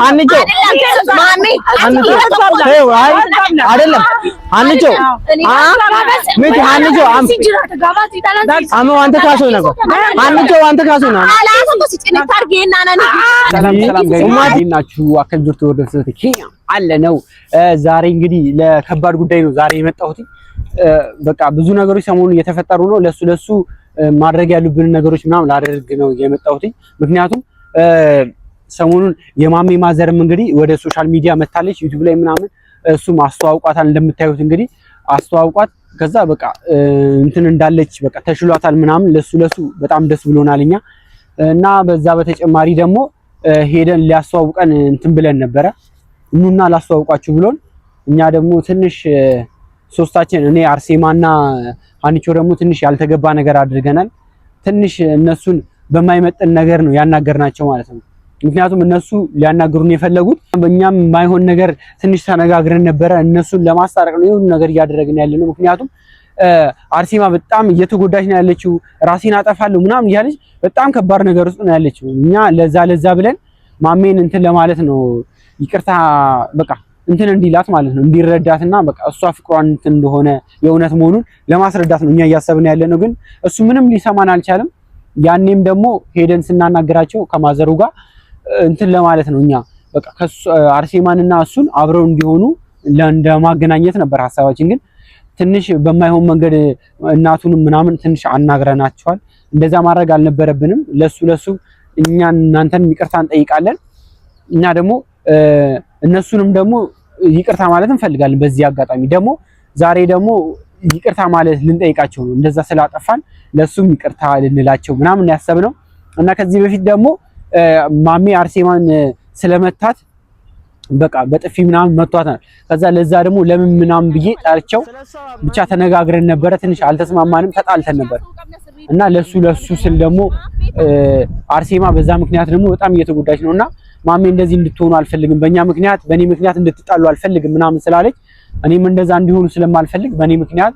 አንጆ ማሚ አይደለም አንጆ ምት አንጆ አም አንተ ካሶ ነው አንተ ካሶ ነው ናችሁ አከንጆርት ወደሰተ ኬኛ አለ ነው ዛሬ እንግዲህ ለከባድ ጉዳይ ነው ዛሬ የመጣሁት በቃ ብዙ ነገሮች ሰሞኑን እየተፈጠሩ ነው ለሱ ማድረግ ያሉብን ነገሮች ምናምን ላደርግ ነው የመጣሁት ምክንያቱም ሰሞኑን የማሜ ማዘርም እንግዲህ ወደ ሶሻል ሚዲያ መታለች ዩቲዩብ ላይ ምናምን እሱም አስተዋውቋታል እንደምታዩት እንግዲህ አስተዋውቋት ከዛ በቃ እንትን እንዳለች በቃ ተሽሏታል ምናምን ለሱ በጣም ደስ ብሎናልኛ እና በዛ በተጨማሪ ደግሞ ሄደን ሊያስተዋውቀን እንትን ብለን ነበረ እንኑና ላስተዋውቃችሁ ብሎን እኛ ደግሞ ትንሽ ሶስታችን እኔ አርሴማና አንቾ ደግሞ ትንሽ ያልተገባ ነገር አድርገናል ትንሽ እነሱን በማይመጥን ነገር ነው ያናገርናቸው ማለት ነው ምክንያቱም እነሱ ሊያናግሩን የፈለጉት በእኛም ማይሆን ነገር ትንሽ ተነጋግረን ነበረ እነሱን ለማስታረቅ ነው ይሁን ነገር ያደረግን ያለነው ምክንያቱም አርሴማ በጣም እየተጎዳች ነው ያለችው ራሴን አጠፋለሁ ምናምን ያለች በጣም ከባድ ነገር ውስጥ ነው ያለችው እኛ ለዛ ብለን ማሜን እንትን ለማለት ነው ይቅርታ በቃ እንትን እንዲላት ማለት ነው እንዲረዳትና በቃ እሷ ፍቅሯን እንትን እንደሆነ የእውነት መሆኑን ለማስረዳት ነው እኛ ያያሰብን ያለነው ግን እሱ ምንም ሊሰማን አልቻለም ያኔም ደግሞ ሄደን ስናናገራቸው ከማዘሩ ጋር እንትን ለማለት ነው እኛ በቃ አርሴማንና እሱን አብረው እንዲሆኑ ለማገናኘት ነበር ሐሳባችን ግን ትንሽ በማይሆን መንገድ እናቱንም ምናምን ትንሽ አናግረናቸዋል እንደዛ ማድረግ አልነበረብንም ለሱ እኛ እናንተን ይቅርታ እንጠይቃለን እና ደግሞ እነሱንም ደግሞ ይቅርታ ማለት እንፈልጋለን በዚህ አጋጣሚ ደግሞ ዛሬ ደግሞ ይቅርታ ማለት ልንጠይቃቸው ነው እንደዛ ስላጠፋን ለሱም ይቅርታ ልንላቸው ምናምን ያሰብነው እና ከዚህ በፊት ደግሞ ማሜ አርሴማን ስለመታት በቃ በጥፊ ምናምን መቷታል ከዛ ለዛ ደግሞ ለምን ምናምን ብዬ ጣርቸው ብቻ ተነጋግረን ነበር ትንሽ አልተስማማንም ተጣልተን ነበር እና ለሱ ስል ደግሞ አርሴማ በዛ ምክንያት ደግሞ በጣም እየተጎዳች ነውና ማሜ እንደዚህ እንድትሆኑ አልፈልግም በእኔ ምክንያት እንድትጣሉ አልፈልግም ምናምን ስላለች እኔም እንደዛ እንዲሆኑ ስለማልፈልግ በእኔ ምክንያት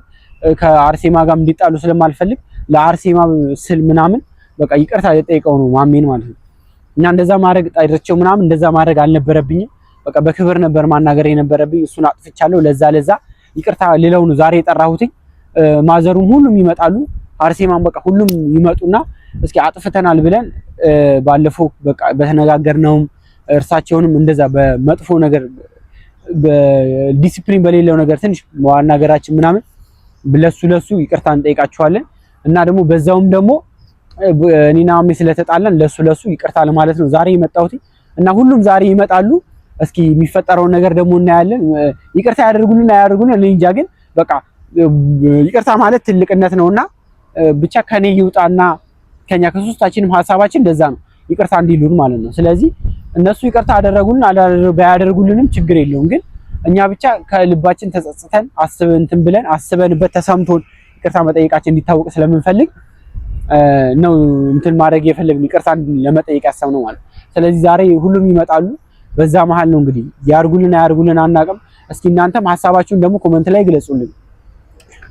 ከአርሴማ ጋር እንዲጣሉ ስለማልፈልግ ለአርሴማ ስል ምናምን በቃ ይቅርታ ልጠይቀው ነው ማሜን ማለት ነው እና እንደዛ ማድረግ ጣይረቸው ምናምን እንደዛ ማድረግ አልነበረብኝም በቃ በክብር ነበር ማናገር የነበረብኝ እሱን አጥፍቻለሁ ለዛ ይቅርታ ሌላው ነው ዛሬ የጠራሁት ማዘሩም ሁሉም ይመጣሉ አርሴማን በቃ ሁሉም ይመጡና እስኪ አጥፍተናል ብለን ባለፈው በቃ በተነጋገርነው እርሳቸውንም እንደዛ በመጥፎ ነገር በዲሲፕሊን በሌለው ነገር ትንሽ ማናገራችን ምናምን ለሱ ይቅርታ እንጠይቃቸዋለን እና ደግሞ በዛውም ደግሞ እኔና ማሜ ስለተጣላን ለሱ ይቅርታ ለማለት ነው ዛሬ የመጣሁት እና ሁሉም ዛሬ ይመጣሉ እስኪ የሚፈጠረውን ነገር ደግሞ እናያለን ይቅርታ ያደርጉልን እኔ እንጃ ግን በቃ ይቅርታ ማለት ትልቅነት ነውና ብቻ ከኔ ይውጣና ከኛ ከሶስታችንም ሐሳባችን እንደዛ ነው ይቅርታ እንዲሉን ማለት ነው ስለዚህ እነሱ ይቅርታ አደረጉልን ባያደርጉልንም ችግር የለውም ግን እኛ ብቻ ከልባችን ተጸጽተን ብለን አስበንበት ተሰምቶን ይቅርታ መጠየቃችን እንዲታወቅ ስለምንፈልግ ነው እንትን ማድረግ የፈለግን ይቅርታ ለመጠየቅ ያሰብነው ማለት ስለዚህ ዛሬ ሁሉም ይመጣሉ በዛ መሃል ነው እንግዲህ ያርጉልን አናውቅም እስኪ እናንተም ሐሳባችሁን ደግሞ ኮሜንት ላይ ግለጹልን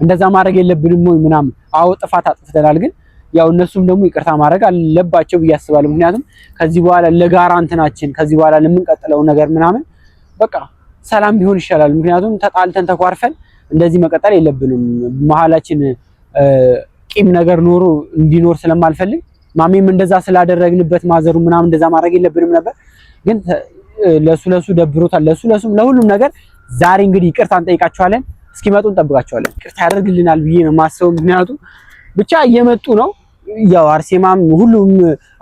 እንደዛ ማድረግ የለብንም ወይ ምናምን አዎ ጥፋት አጥፍተናል ግን ያው እነሱም ደግሞ ይቅርታ ማድረግ አለባቸው ብያስባለሁ ምክንያቱም ከዚህ በኋላ ለጋራ እንትናችን ከዚህ በኋላ ለምንቀጥለው ነገር ምናምን በቃ ሰላም ቢሆን ይሻላል ምክንያቱም ተጣልተን ተኳርፈን እንደዚህ መቀጠል የለብንም መሐላችን ቂም ነገር ኖሮ እንዲኖር ስለማልፈልግ ማሜም እንደዛ ስላደረግንበት ማዘሩ ምናምን እንደዛ ማድረግ የለብንም ነበር ግን ለሱ ደብሮታል ለሱም ለሁሉም ነገር ዛሬ እንግዲህ ይቅርታ እንጠይቃቸዋለን እስኪመጡ እንጠብቃቸዋለን ይቅርታ ያደርግልናል ብዬ ነው ማሰው ምክንያቱም ብቻ እየመጡ ነው ያው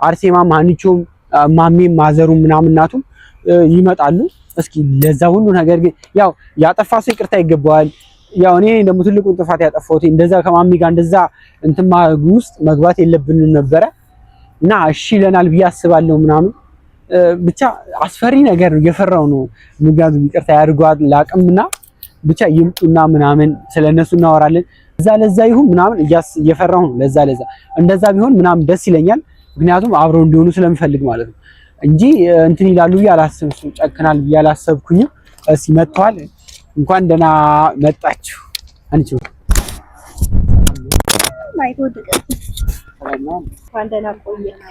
አርሴማም አንቾም ማሜም ማዘሩም ምናምን እናቱም ይመጣሉ እስኪ ለዛ ሁሉ ነገር ግን ያው ያጠፋ ሰው ይቅርታ ይገባዋል ያው እኔ ደግሞ ትልቁን ጥፋት ያጠፋሁት እንደዛ ከማሚ ጋር እንደዛ እንትን ውስጥ መግባት የለብንም ነበረ እና እሺ ይለናል ብዬ አስባለሁ ምናምን ብቻ አስፈሪ ነገር ነው የፈራው ነው ምክንያቱም ይቅርታ ያድርጓል ላቅምና ብቻ ይምጡና ምናምን ስለነሱ እናወራለን ለዛ ይሁን ምናምን እየፈራው ነው ለዛ እንደዛ ቢሆን ምናምን ደስ ይለኛል ምክንያቱም አብረው እንዲሆኑ ስለምፈልግ ማለት ነው እንጂ እንትን ይላሉ ያላሰብኩ ጨክናል ያላሰብኩኝ እሺ መጥቷል እንኳን ደህና መጣችሁ አንቺ ማይቶ ደቀ እንኳን ደህና ቆየና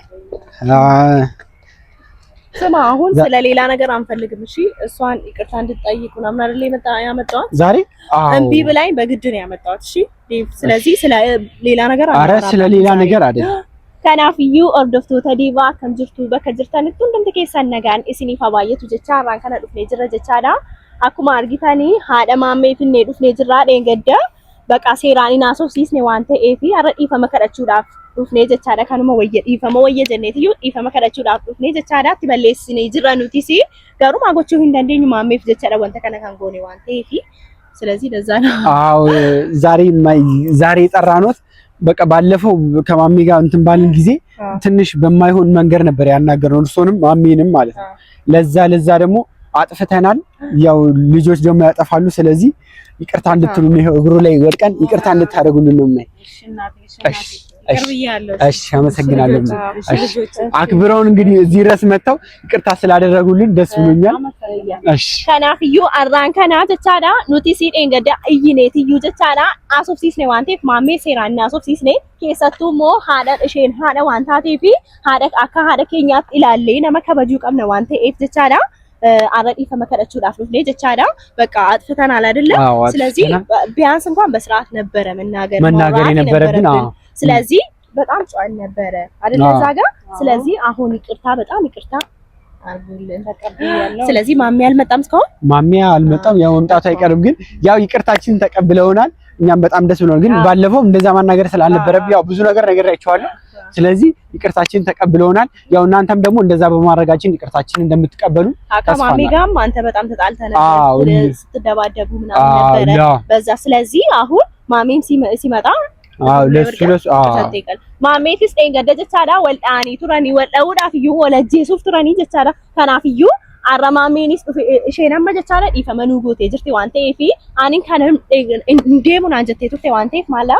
ስማ አሁን ስለሌላ ነገር አንፈልግም እሺ እሷን ይቅርታ እንድትጠይቅ ምናምን አይደል ያመጣኋት ዛሬ እምቢ ብላኝ በግድ ነው ያመጣኋት እሺ ስለዚህ ስለሌላ ነገር አረ ስለሌላ ነገር አይደል ከናፍዩ ኦርዶፍቶota diivaa akkam jirtu bakka jirtanitti hundumti keessan nagaan isiniif habaayyetu jecha har'aan kana dhufnee jirra jechaadha akkuma argitanii haadha maammee finnee dhufnee jirra dheengadda baqa seeraan inaasofsiisne waan ta'eef har'a dhiifama kadhachuudhaaf dhufnee jechaadha kanuma dhiifama wayya jenneetiyyuu dhiifama kadhachuudhaaf dhufnee jechaadha itti balleessinee jirra nutis garuu maa gochuu hin dandeenyu maammeef jechaadha wanta kana kan goone waan ta'eef ስለዚህ ለዛ ነው አዎ ዛሬ የጠራነው በቃ ባለፈው ከማሚ ጋር እንትን ባልን ጊዜ ትንሽ በማይሆን መንገር ነበር ያናገርነው እርሶንም ማሚንም ማለት ነው ለዛ ደግሞ አጥፍተናል ያው ልጆች ደግሞ ያጠፋሉ ስለዚህ ይቅርታ እንድትሉን ነው እግሩ ላይ ወድቀን ይቅርታ እንድታደርጉልን ነው ማለት እሺ አመሰግናለሁ እሺ አክብረውን እንግዲህ እዚህ ድረስ መጣው ይቅርታ ስላደረጉልን ደስ ብሎኛል እሺ ከናፍዩ አራን ከና ተቻዳ ኑቲሲ ደንገዳ እይኔትዩ ተቻዳ አሶፍሲስኔ ዋንቴፍ ማሜ ሴራና አሶፍሲስኔ ከሰቱሞ ሃዳ እሺን ሃዳ ዋንታቴፊ ሃዳ አካ ሃዳ ኬኛት ኢላሌ ነመከበጁ ቀምነ ዋንቴ ኤፍ ተቻዳ አረዲ ከመከረችው ዳፍሉት ነው ተቻዳ በቃ አጥፍተናል አይደለ ስለዚህ ቢያንስ እንኳን በስርዓት ነበረ መናገር የነበረብን ስለዚህ በጣም ጫን ነበረ አይደል እዛጋ ስለዚህ አሁን ይቅርታ በጣም ይቅርታ አርጉልን ተቀበያለሁ ስለዚህ ማሚ አልመጣም እስካሁን ማሚ አልመጣም ያው መምጣቱ አይቀርም ግን ያው ይቅርታችንን ተቀብለውናል እኛም በጣም ደስ ብሎናል ግን ባለፈው እንደዛ ማናገር ስላልነበረብኝ ያው ብዙ ነገር ነግሬያቸዋለሁ ስለዚህ ይቅርታችንን ተቀብለውናል ያው እናንተም ደግሞ እንደዛ በማድረጋችን ይቅርታችንን እንደምትቀበሉ አካማሚ ጋም አንተ በጣም ተጣልተህ ነበር ስትደባደቡ ምናምን ነበር በዛ ስለዚህ አሁን ማሚም ሲመጣ ለሱ ማሜቲስ ደንገደጀቻዳ ወልጣኒ ቱራኒ ወልዳውዳፍዩ ወለጄሱፍ ቱራኒ ጀቻዳ ከናፍዩ አረማሜኒስ እሺናማ ጀቻዳ ዲፈመኑ ጎቴ ጅርቲ ዋንቴፊ አኒን ካንም እንዴሙን አንጀቴ ቱርቴ ዋንቴፍ ማላ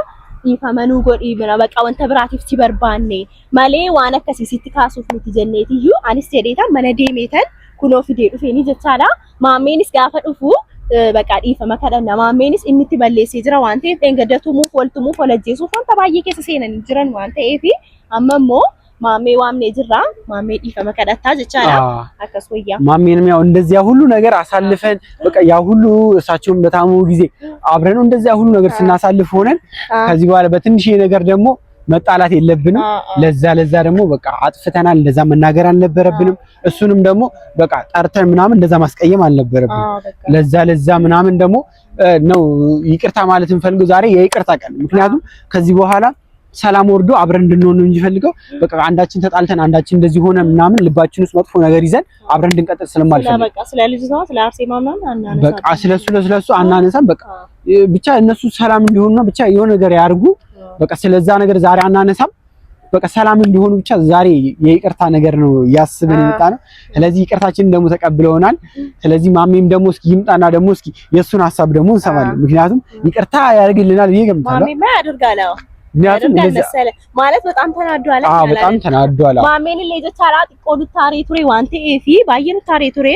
ዲፈመኑ ጎዲ ብና በቃ ወንተ ብራቲፍ ሲበርባኔ ማሌ ዋና ከሲሲቲ ካሱፍ ንቲ ጀኔቲዩ አኒስ ቴዴታ መነዴሜተን ኩኖ ፊዴ ዱፌኒ ጀቻዳ ማሜኒስ ጋፈ ዱፉ በቃ ዲፈመ ከደና ማሜኒስ እንት በለሲ ጅራ ዋንቴ እንገደቱሙ ፎልቱሙ ፎለጄሱ ፎንታ ባየ ከሰሰነን ጅራን ዋንቴ ኤፊ አመሞ ማሜ ዋምኔ ጅራ ማሜ ዲፈመ ከዳታ ጀቻላ አከስወያ ማሜንም ያው እንደዚያ ሁሉ ነገር አሳልፈን በቃ ያ ሁሉ እሳቸውን በታሙ ጊዜ አብረን እንደዚያ ሁሉ ነገር ስናሳልፍ ሆነን ከዚህ በኋላ በትንሽ ነገር ደግሞ መጣላት የለብንም ለዛ ደግሞ በቃ አጥፍተናል እንደዛ መናገር አልነበረብንም እሱንም ደግሞ በቃ ጠርተን ምናምን እንደዛ ማስቀየም አልነበረብንም ለዛ ምናምን ደግሞ ነው ይቅርታ ማለት እንፈልገው ዛሬ የይቅርታ ቀን ምክንያቱም ከዚህ በኋላ ሰላም ወርዶ አብረን እንድንሆን ነው እንፈልገው በቃ አንዳችን ተጣልተን አንዳችን እንደዚህ ሆነ ምናምን ልባችን ውስጥ መጥፎ ነገር ይዘን አብረን እንድንቀጥል ስለማልፈልግ በቃ ስለ ልጅቷ ስለ አርሴማ ምናምን አናነሳ በቃ ስለሱ አናነሳም በቃ ብቻ እነሱ ሰላም እንዲሆኑ ነው ብቻ የሆነ ነገር ያርጉ በቃ ስለዛ ነገር ዛሬ አናነሳም በቃ ሰላም እንዲሆኑ ብቻ ዛሬ የይቅርታ ነገር ነው ያስበን ይመጣ ነው ስለዚህ ይቅርታችንን ደግሞ ተቀብለውናል ስለዚህ ማሜም ደግሞ እስኪ ይምጣና ደግሞ እስኪ የሱን ሐሳብ ደግሞ እንሰማለን ምክንያቱም ይቅርታ ያደርግልናል ይገምታል ማሜማ ያደርጋል ምክንያቱም ማለት በጣም ተናዷል በጣም ተናዷል ማሜን ለጀቻራ ጥቆዱ ታሪ ቱሬ ዋንቴ ኤፊ ባየን ታሪ ቱሬ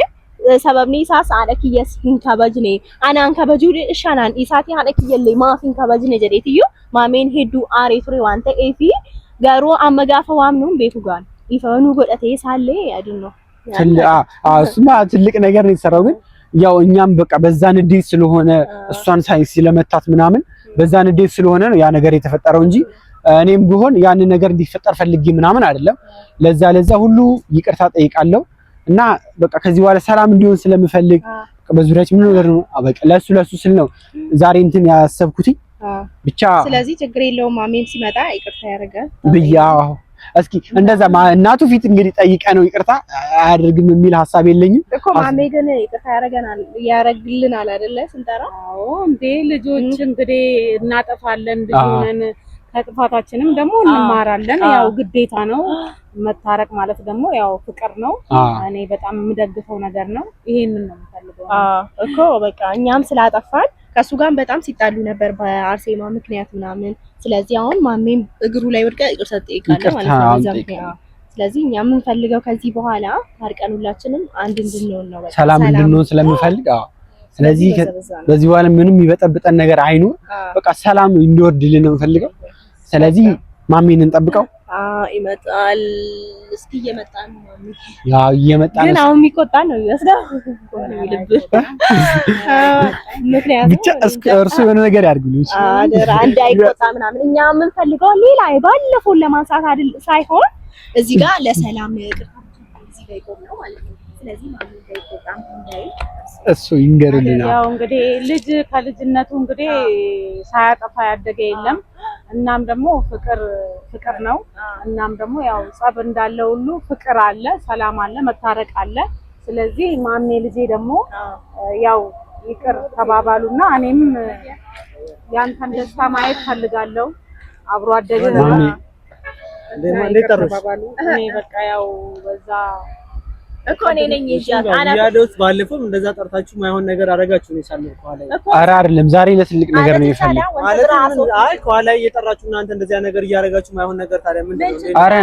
ሰበብኒ ኢሳስ አለክየስ ሂንከበጅኔ አናን ከበጁ እሻናን ኢሳቲ አለክየለ ማፊን ከበጅኔ ጀዴትዩ ማሜን ሄዱ አሬ ቱሬ ዋንቴ ኤፊ ጋሩ አመጋፈ ዋምኑን ቤቱ ጋር ይፈኑ ጎደቴ ሳለ ያድኖ እሱማ ትልቅ ነገር ነው የሰራው ግን ያው እኛም በቃ በዛ ንዴት ስለሆነ እሷን ሳይንስ ስለመታት ምናምን በዛ ንዴት ስለሆነ ነው ያ ነገር የተፈጠረው እንጂ እኔም ቢሆን ያን ነገር እንዲፈጠር ፈልጌ ምናምን አይደለም ለዛ ሁሉ ይቅርታ ጠይቃለሁ እና በቃ ከዚህ በኋላ ሰላም እንዲሆን ስለምፈልግ በዙሪያችን ምን ነገር ነው በቃ ለሱ ስል ነው ዛሬ እንትን ያሰብኩት ብቻ ስለዚህ ችግር የለውም ማሜም ሲመጣ ይቅርታ ያደርጋል ብያው እስኪ እንደዛ እናቱ ፊት እንግዲህ ጠይቀ ነው ይቅርታ አያደርግም የሚል ሐሳብ የለኝም እኮ ማሜ ግን ይቅርታ ያደርግልናል አይደለ ስንጠራ አዎ እንዴ ልጆች እንግዲህ እናጠፋለን ልጅነን ከጥፋታችንም ደግሞ እንማራለን ያው ግዴታ ነው መታረቅ ማለት ደግሞ ያው ፍቅር ነው እኔ በጣም የምደግፈው ነገር ነው ይሄንን ነው የምፈልገው እኮ በቃ እኛም ስላጠፋን ከሱ ጋር በጣም ሲጣሉ ነበር በአርሴማ ምክንያት ምናምን ስለዚህ አሁን ማሜም እግሩ ላይ ወድቀ ይቅርታ ጠይቃለሁ ማለት ነው ስለዚህ እኛ የምንፈልገው ከዚህ በኋላ ታርቀን ሁላችንም አንድ እንድንሆን ነው በቃ ሰላም እንድንሆን ስለምፈልግ ስለዚህ በዚህ በኋላ ምንም ይበጠብጠን ነገር አይኑ በቃ ሰላም እንዲወርድልን ነው የምፈልገው ስለዚህ ማሜን እንጠብቀው ይመጣል። እስኪ እየመጣ ነው ማሚ። ያው እየመጣ ነው። ግን አሁን የሚቆጣ ነው ይመስላል። ምክንያቱም ብቻ እርሱ የሆነ ነገር ያድርጉልኝ። አደራ እንዳይቆጣ ምናምን። እኛ የምንፈልገው ሌላ ባለፈው ለማንሳት አይደል ሳይሆን እዚህ ጋር ለሰላም እዚህ ጋር ይቆም ነው ማለት ነው። ስለዚህ ማሚ እንዳይቆጣም እንዳይ እሱ ይንገርልናል። ያው እንግዲህ ልጅ ከልጅነቱ እንግዲህ ሳያጠፋ ያደገ የለም። እናም ደግሞ ፍቅር ነው። እናም ደግሞ ያው ጸብ እንዳለ ሁሉ ፍቅር አለ፣ ሰላም አለ፣ መታረቅ አለ። ስለዚህ ማሜ ልጄ ደግሞ ያው ይቅር ተባባሉና እኔም ያንተን ደስታ ማየት ፈልጋለሁ። አብሮ አደገ ማሜ ተባባሉ። እኔ በቃ ያው በዛ እኮ እኔ ነኝ ይያዝ ያለውት ባለፈው እንደዛ ጠርታችሁ ማይሆን ነገር አረጋችሁ ነው ሳልነው ከኋላ። ኧረ አይደለም ዛሬ ለትልቅ ነገር ነው የፈለኩት ማለት አይ ከኋላ እየጠራችሁ እናንተ እንደዚያ ነገር እያረጋችሁ ማይሆን ነገር ታዲያ ምንድን ነው? ኧረ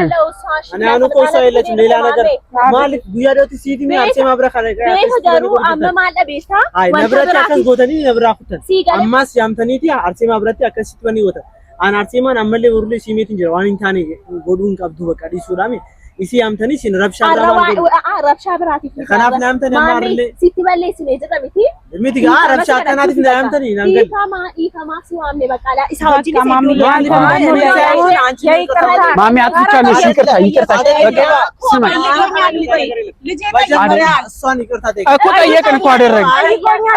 እኔ አሁን እኮ ሰው የለችም ሌላ ነገር ማለት ጉያዶት ሲዲ ሚ አርሴ ማብረካ ላይ ቤተገሩ አመማለ ቤታ አይ ነብረት ያከስ ጎተኒ ነብራኩተ አማስ ያምተኒቲ አርሴ ማብረት ያከስ በኒ ወተ አን አርሴ ማን አመለ ወሩለ ሲሜት እንጀራ ዋንታኔ ጎዱን ቀብዱ በቃ ዲሱራሚ इसी आमतनी सिन रबशा रबशा बराती खनाफ नामतनी मारले सिटीबले सिने जतमिति मिति गा रबशा कनाती नामतनी नंगल इकमा सिवामने बकाला इसावजी ने ማሚ አጥቻለሁ። ይቅርታ በቃ ስማ መጀመሪያ እሷን ይቅርታ እኮ ጠየቅን እኮ አደረግን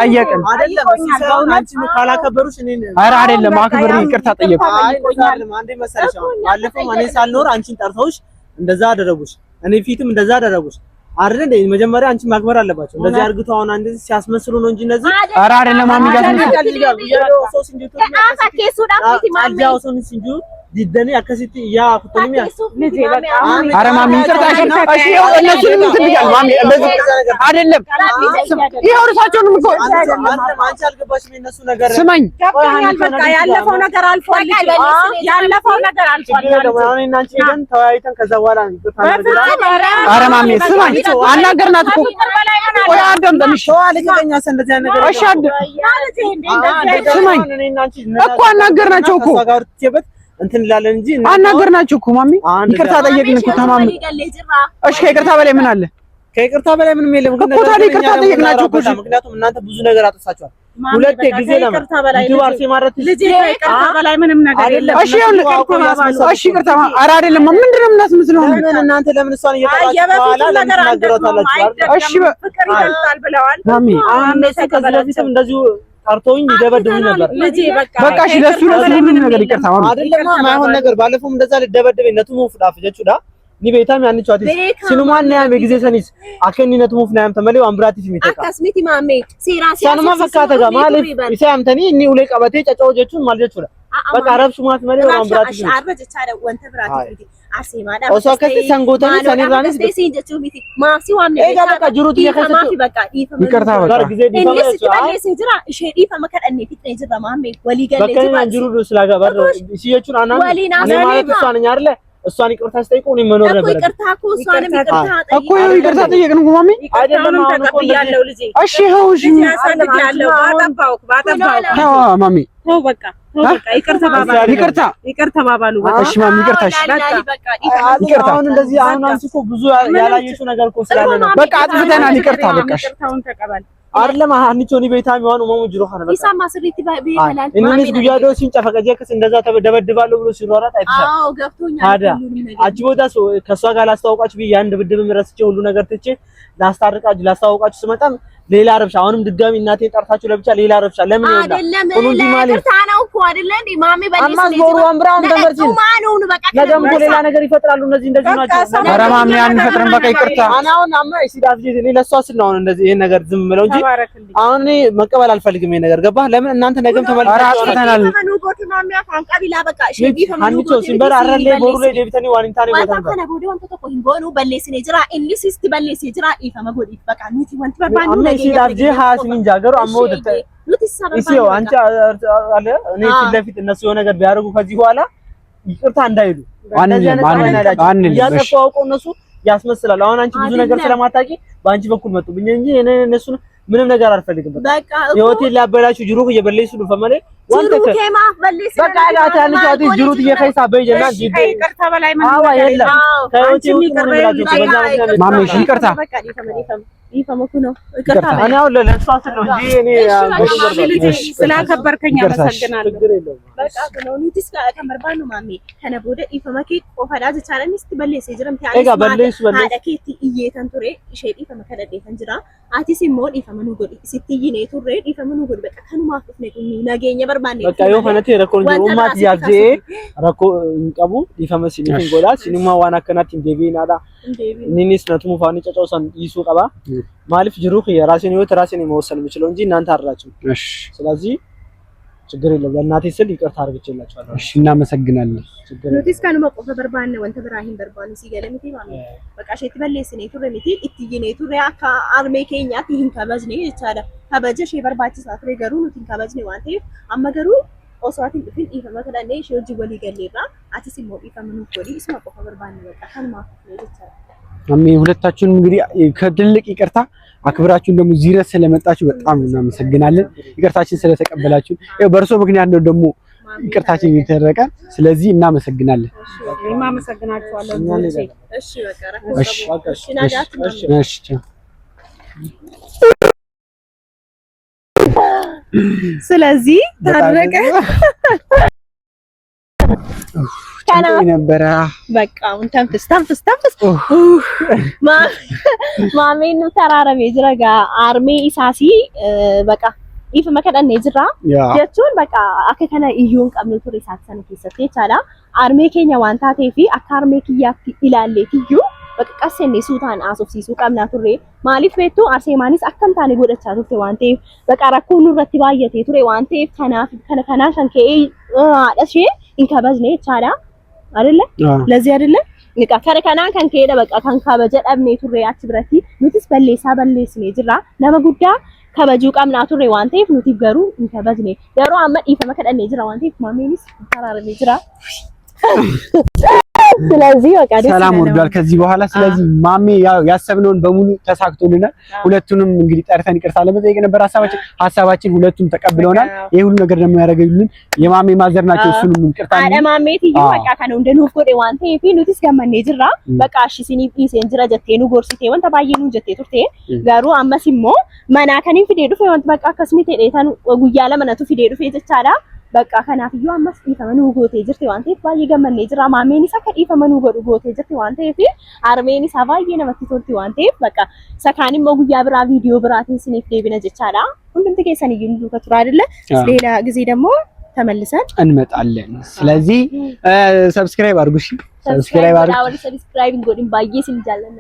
ጠየቅን አይደለም ሲሳውን አንቺ ካላከበሩሽ እኔ ኧረ አይደለም አክብር ይቅርታ ጠየቅኩ። አይደለም አንዴ መሰለሽ ባለፈው እኔ ሳልኖር አንቺን ጠርተውሽ እንደዛ አደረጉሽ፣ እኔ ፊትም እንደዛ አደረጉሽ አይደል እንዴ? መጀመሪያ አንቺ ማክበር አለባቸው። እንደዚህ አርግተው አሁን አንዴ ሲያስመስሉ ነው እንጂ እነዚህ ኧረ አይደለም ማሚ ጋር ነው ዲደኒ አከሲቲ ያ ኩተኒ ያ ኧረ ማሚ ይቅርታ እሺ እነሱንም ትልጋል ማሚ እንደዚህ አይደለም ይሄው እርሳቸውን እኮ አንቺ አልገባሽም የነሱ ነገር ስማኝ በቃ ያለፈው ነገር አልፏል። ያለፈው ነገር አልፏል። አሁን እናንቺ ሄደን ተወያይተን ከዛ በኋላ ይቅርታ እናደርጋለን። ኧረ ማሚ ስማኝ አናገርናት እኮ ቆይ አዳምጠንሽ ተዋልከኛ እንደዚህ ነገር እሺ ስማኝ እኮ አናገርናቸው እኮ እንትን እንላለን እንጂ አናገርናችሁ እኮ ማሚ ይቅርታ ጠየቅን እኮ ተማም። እሺ ከይቅርታ በላይ ምን አለ? ከይቅርታ በላይ ምንም የለም። ግን እኮ ታዲያ ይቅርታ ጠየቅናችሁ እኮ ምክንያቱም እናንተ ብዙ ነገር አጥፋችኋል። ሁለቴ ጊዜ ለምን ሲማረት ልጅ ከይቅርታ በላይ ምንም ነገር የለም። እሺ እሺ ይቅርታ ኧረ አይደለም ምንድነው የምናስመስለው? ለምን እናንተ ለምን እሷን እየጠራችሁ በኋላ ለምን ትናገሯታላችሁ? እሺ ፍቅር ይገልጣል ብለዋል ማሚ። አሁን እነሱ ከዚህ በፊትም እንደዚሁ ጠርቶኝ ይደበድቡኝ ነበር። በቃ እሺ ለሱ ሁሉም ነገር ይቅርታ ማሚ አይደለም ማይሆን ነገር ባለፈውም እንደዛ ልደበድበኝ ነቱ ሙፍዳፍ ጀቹዳ ኒቤታም ያንቻት ሲኑማን ያም ጊዜ ሰኒስ አከኒ ነቱ ሙፍናም ተመለው አምብራቲ ሲሚተካ አካስሚቲ ማሜ ሲራሲ ሳንማ ፈካተጋ ማለት ኢሳምተኒ እኒ ሁሌ ቀበቴ ጨጨው ጀቹን ማለት ጀቹዳ በቃ ረብሱ ማለት መለው አምብራቲ አርበጀቻ ወንተ ብራቲ አሲማዳ ኦሶ ከቲ ሰንጎተኒ ሰኒራኒስ ደሴ ጀቹ ሚቲ ማሲ ዋም ኤጋ በቃ ጅሩት ይከሰቱ በቃ ይቅርታ በቃ ጊዜ ዲፋማ ሲጅራ እሺ ዲፋማ ከደኔ ፊት ነው ማሜ ወሊ ገለ በቃ ጅሩት ስላጋባር ሲየቹን አና እኔ ማለት እሷ ነኝ አይደለ እሷን ይቅርታ ስጠይቀው እኔ መኖር ነበር። ይቅርታ እኮ እሷንም ይቅርታ እኮ ይቅርታ ጠየቅን እኮ ማሚ አይደለም ተቀብያለሁ ልጄ። እሺ ይኸው እሺ ያሳድጋለሁ ባጠባው ማሚ ተው በቃ ይቅርታ ባባሉ እሺ ማሚ ይቅርታ እሺ ይቅርታ አሁን እንደዚህ አሁን አንቺ እኮ ብዙ ያላየሽው ነገር እኮ ስላለ ነው። በቃ አጥፍተናል ይቅርታ በቃ እሺ ይቅርታውን ተቀበል አይደለም አንቺ ቤታም ይሆን ሞሙ ጅሮ ሆነ በቃ ኢሳማ ስሪቲ በይላል እነዚህ ጉያዶ ሲንጨፈቀጀ ከስ እንደዛ ተደበድባለሁ ብሎ ሲሮራት አይተሻል። አዎ ገብቶኛል። ታዲያ አቺ ቦታ ከሷ ጋር ላስተዋውቃችሁ ብዬ ያን ድብድብ ምረስቼ ሁሉ ነገር ትቼ ላስተዋውቃችሁ ስመጣም ሌላ ረብሻ አሁንም ድጋሚ እናቴን ጠርታችሁ ለብቻ ሌላ ረብሻ ለምን ይወጣ ሁሉ ማለት ታናው እኮ አይደለ እንዴ ማሚ በልስ አማስ ቦሩ አምብራውን ተመርጪ ማኑን በቃ ነገም እኮ ሌላ ነገር ይፈጥራሉ። እነዚህ ናቸው። ኧረ ማሚ አንፈጥርም በቃ ይቅርታ። አሁን አማ ሲዳፍ እኔ ለሷ ስል ነው እንደዚህ ይሄን ነገር ዝም ብለው እንጂ አሁን እኔ መቀበል አልፈልግም። ይሄን ነገር ገባህ? ለምን እናንተ ነገም ተመልካችሁ ኧረ አጥፍተናል። አንቺ ሲንበር አረለ ቦሩ ላይ ዴቪተኒ ዋኒንታኒ ቦታ ነው ከነ ቦዲ ወንተ ተቆ ቦሩ በሌስኔ ጅራ ኢንሊሲስቲ በሌስ ጅራ ኢፈማ ጎዲ በቃ ኑቲ ወንት በባኑ ሲዳፍ ጂ ሃስኒን ጃገሩ አሞደ ኢሲዮ አንቺ አለ እኔ ፊት ለፊት እነሱ የሆነ ነገር ቢያደርጉ ከዚህ በኋላ ይቅርታ እንዳይሉ ያጠፋው እነሱ ያስመስላሉ። አሁን አንቺ ብዙ ነገር ስለማታውቂ በአንቺ በኩል መጡብኝ እንጂ እነሱን ምንም ነገር አልፈልግም በቃ የሆቴል ላበላችሁ ጅሩክ እየበለይሱ ነው ፈማለ ወንተ ከማፍ በለይስ በቃ ያታን ታዲ ጅሩክ እየከይሳ በይጀና ጂዲ ይቅርታ በላይ ምን ነው የለም ከሆቴል ይቅርታ ማሜሽ ይቅርታ በቃ ይፈመኩ ነው ይቅርታ እኔ አሁን ለእሷ ስል ነው እንጂ እኔ ስላከበርከኝ አመሰግናለሁ በቃ ነው ኑቲስ ከመርባኑ ማሜ ከነቦደ ይፈመኪ ቆፈዳ ዝቻለንስ በለይስ ይጅረም ታያለሽ አዳኬቲ እየተን ቱሬ ሼዲ ፈመከለደ ተንጅራ አቲስ ሞድ ይፈመኑ ጎዲ ሲቲይኔ ቱሬ ይፈመኑ ጎዲ በቃ ከኑ ማፍፍ ነው ነገኛ በርባኔ በቃ የሆነቴ ረኮን ኡማት ያዜ ረኮ እንቀቡ ይፈመስ ይፈን ጎዳ ሲኒማ ዋና ከናት እንደቢናዳ ኒኒስ ነቱ ሙፋኒ ጨጨውሰን ይሱ ቀባ ማለፍ ጅሩክ የራሴን ህይወት ራሴን መወሰን የምችለው እንጂ እናንተ አራችሁ እሺ ስለዚህ ችግር የለም ለእናቴ ስል ይቅርታ አድርግቼላችኋለሁ እሺ እናመሰግናለን ኑቲስ ካኑ መቆፈ በርባነ ወንተ ብራሂም በርባኑ ሲገለምቲ ማለት በቃ ሼት በለስኔ ቱሬ ሚቲ ኢትይኔ ቱሬ አካ አርሜ ኬኛ ትህን ከበዝኔ ይቻለ ከበጀሽ የበርባቺ ሳትሬ ገሩ ኑቲን ከበዝኔ ዋንቴ አመገሩ ኦስዋቲን ድፍን ይፈመከዳኔ ሾጂ ወሊ ገሌራ አቲስ ሞዲ ከመኑ ኮዲ እስማ ቆፈ በርባነ በቃ ከንማ ይቻለ አሜ ሁለታችሁንም እንግዲህ ከትልቅ ይቅርታ አክብራችሁን ደግሞ እዚህ ድረስ ስለመጣችሁ በጣም እናመሰግናለን። ይቅርታችን ስለተቀበላችሁ ያው በእርሶ ምክንያት ነው ደግሞ ይቅርታችን የተደረገ ስለዚህ እናመሰግናለን። እኔም አመሰግናችኋለሁ። እሺ በቃ እሺ ስለዚህ ታረቀ ነበረ በቃ አሁን ተንፍስ ማሜን ተራረሜ ጅረጋ አርሜ ኢሳሲ በቃ ኢፍ መከዳን ነጅራ የቹን በቃ አከከና ኢዩን ቀምኑ ቱሪ ሳክሰን ከሰቴ ቻላ አርሜ ኬኛ ዋንታ ቴፊ አካርሜ ኪያቲ ኢላሌ ኪዩ በቃ ቀሰኔ ሱታን አሶፍሲሱ ቀምና ቱሬ ማሊፍ ቤቱ አርሴማኒስ አከንታኔ ጎደቻ ቱቴ ዋንቴ በቃ ረኩኑ ረቲ ባየቴ ቱሬ ዋንቴ ከና ሸንኬ አደሽ ኢንከበዝኔ ቻላ አይደለ ለዚህ አይደለ ንቃ ከረከና ከንከሄደ በቃ ከንከበጀ ደብኔ ቱሬ አች ብረቲ ኑቲስ በሌስኔ ጅራ ለመጉዳ ከበጁ ቀምና ቱሬ ዋንቴፍ ኑቲፍ ገሩ ኢንከበዝኔ ገሩ አመ ኢፈመከደኔ ጅራ ዋንቴፍ ማሜኒስ ተራረሜ ጅራ ስለዚህ በቃ ሰላም ወርዷል ከዚህ በኋላ ስለዚህ ማሜ ያሰብነውን በሙሉ ተሳክቶልናል ሁለቱንም እንግዲህ ጠርተን ይቅርታ ለመጠየቅ ነበር ሐሳባችን ሁለቱም ተቀብለውናል ይሄ ሁሉ ነገር ደግሞ ያደረገልን የማሜ ማዘር ናቸው እሱንም ይቅርታ አለ ማሜ ትዩ በቃ ከነው እንደኑ ጎዴ ዋንቴ ፊ ኑቲስ ገመኔ ጅራ በቃ እሺ ሲኒ ፒስ እንጅራ ጀቴኑ ጎርሲቴ ወንተ ባየኑ ጀቴ ቱርቴ ጋሩ አመሲሞ መናከኒን ፊዴዱ ፈንት በቃ ከስሚቴ ዴታን ጉያ ለመነቱ ፊዴዱ ፈይተቻላ በቃ ከናፍዩ አመስ ኢፈመኑ ጎቴ ጅርቴ ዋንቴ ባይ ገመኔ ጅራ ማሜኒ ሰከ ኢፈመኑ ጎቴ ጅርቴ ዋንቴ ፊ አርሜኒ ሰባዬ ነመት ቶርቲ ዋንቴ በቃ ሰካኒ ሞጉያ ብራ ቪዲዮ ብራቲን ስኒፍ ዴቢነ ጀቻላ ሁሉም ተከሰን ይሉ ከቱራ አይደለ ሌላ ጊዜ ደግሞ ተመልሰን እንመጣለን ስለዚህ ሰብስክራይብ አድርጉ እሺ ሰብስክራይብ አድርጉ ሰብስክራይብ እንጎዲን ባዬ ሲልጃለን